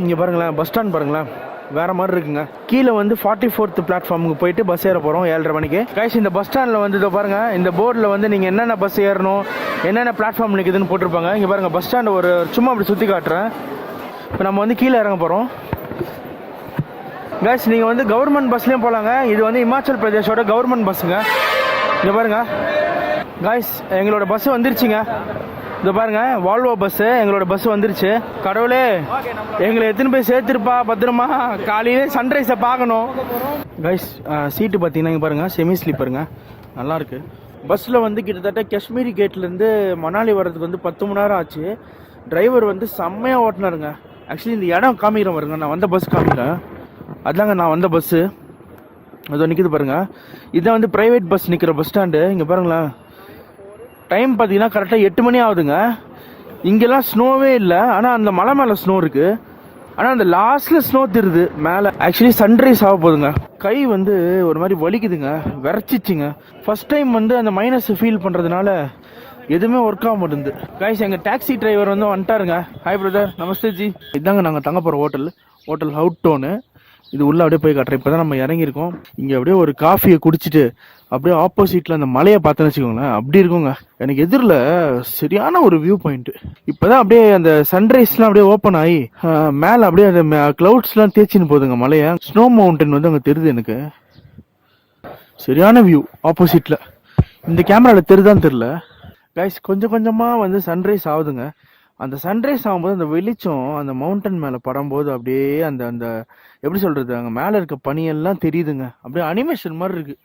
இங்கே பாருங்களேன், bus stand பாருங்களேன், வேறு மாதிரி இருக்குங்க. கீழே வந்து 44th பிளாட்ஃபார்முக்கு போயிட்டு பஸ் ஏற போகிறோம் 7:30 மணிக்கு. கைஸ் இந்த பஸ் ஸ்டாண்டில் வந்து இதை பாருங்கள், இந்த போர்டில் வந்து நீங்கள் என்னென்ன பஸ் ஏறணும், என்னென்ன பிளாட்ஃபார்ம் நிற்குதுன்னு போட்டிருப்பாங்க. இங்கே பாருங்கள், பஸ் ஸ்டாண்டு ஒரு சும்மா அப்படி சுற்றி காட்டுறேன். இப்போ நம்ம வந்து கீழே இறங்க போகிறோம். கைஸ் நீங்கள் வந்து கவர்மெண்ட் பஸ்லேயும் போகலாங்க. இது வந்து இமாச்சல் பிரதேஷோட கவர்மெண்ட் பஸ்ஸுங்க. இங்கே பாருங்கள் கைஸ், எங்களோட பஸ் வந்துருச்சுங்க. இதை பாருங்க, வால்வோ பஸ்ஸு, எங்களோட பஸ் வந்துருச்சு. கடவுளே எங்களை எத்தனை போய் சேர்த்துருப்பா பத்திரமா, காலையிலே சன்ரைஸை பார்க்கணும். கைஸ் சீட்டு பார்த்தீங்கன்னா இங்கே பாருங்கள், செமி ஸ்லீப்பருங்க, நல்லாயிருக்கு. பஸ்ஸில் வந்து கிட்டத்தட்ட காஷ்மீரி கேட்லேருந்து மணாலி வர்றதுக்கு வந்து 10 மணி நேரம் ஆச்சு. டிரைவர் வந்து செம்மையாக ஓட்டினாருங்க. ஆக்சுவலி இந்த இடம் காமிக்கிறேன் பாருங்க, நான் வந்த பஸ் காமிக்கிறேன். அதுதாங்க நான் வந்த பஸ்ஸு, அது நிற்கிது பாருங்கள். இதான் வந்து ப்ரைவேட் பஸ் நிற்கிற பஸ் ஸ்டாண்டு. இங்கே பாருங்களேன், டைம் பார்த்தீங்கன்னா கரெக்டாக 8 மணி ஆகுதுங்க. இங்கெல்லாம் ஸ்னோவே இல்லை, ஆனால் அந்த மலை மேலே ஸ்னோ இருக்குது. ஆனால் அந்த லாஸ்ட்டில் ஸ்னோ தெரியுது மேலே. ஆக்சுவலி சன்ரைஸ் ஆக போகுதுங்க. கை வந்து ஒரு மாதிரி வலிக்குதுங்க, விரைச்சிச்சுங்க. ஃபர்ஸ்ட் டைம் வந்து அந்த மைனஸ் ஃபீல் பண்ணுறதுனால எதுவுமே ஒர்க் ஆக மாட்டேங்குது. கைஸ் எங்கள் டாக்ஸி டிரைவர் வந்து வந்துட்டாருங்க. ஹாய் பிரதர், நமஸ்தே ஜி. இதாங்க நாங்கள் தங்க போகிற ஹோட்டல் ஹவுட் டோனு. இது உள்ளே அப்படியே போய் காட்டுறேன். இப்போ தான் நம்ம இறங்கியிருக்கோம். இங்கே அப்படியே ஒரு காஃபியை குடிச்சிட்டு அப்படியே ஆப்போசிட்டில் அந்த மலையை பார்த்தேன்னு வச்சுக்கோங்களேன், அப்படி இருக்குங்க. எனக்கு எதிரில் சரியான ஒரு வியூ பாயிண்ட்டு. இப்போ தான் அப்படியே அந்த சன்ரைஸ்லாம் அப்படியே ஓப்பன் ஆகி மேலே அப்படியே அந்த க்ளவுட்ஸ்லாம் தேய்ச்சின்னு போகுதுங்க மலையை. ஸ்னோ மவுண்டன் வந்து அங்கே தெரியுது எனக்கு. சரியான வியூ ஆப்போசிட்டில். இந்த கேமராவில் தெரியுதான்னு தெரில. கைஸ் கொஞ்சம் கொஞ்சமாக வந்து சன்ரைஸ் ஆகுதுங்க. அந்த சன்ரைஸ் ஆகும்போது அந்த வெளிச்சம் அந்த மவுண்டன் மேலே படும்போது அப்படியே அந்த அந்த எப்படி சொல்கிறது, அங்கே மேலே இருக்க பனியெல்லாம் தெரியுதுங்க. அப்படியே அனிமேஷன் மாதிரி இருக்குது.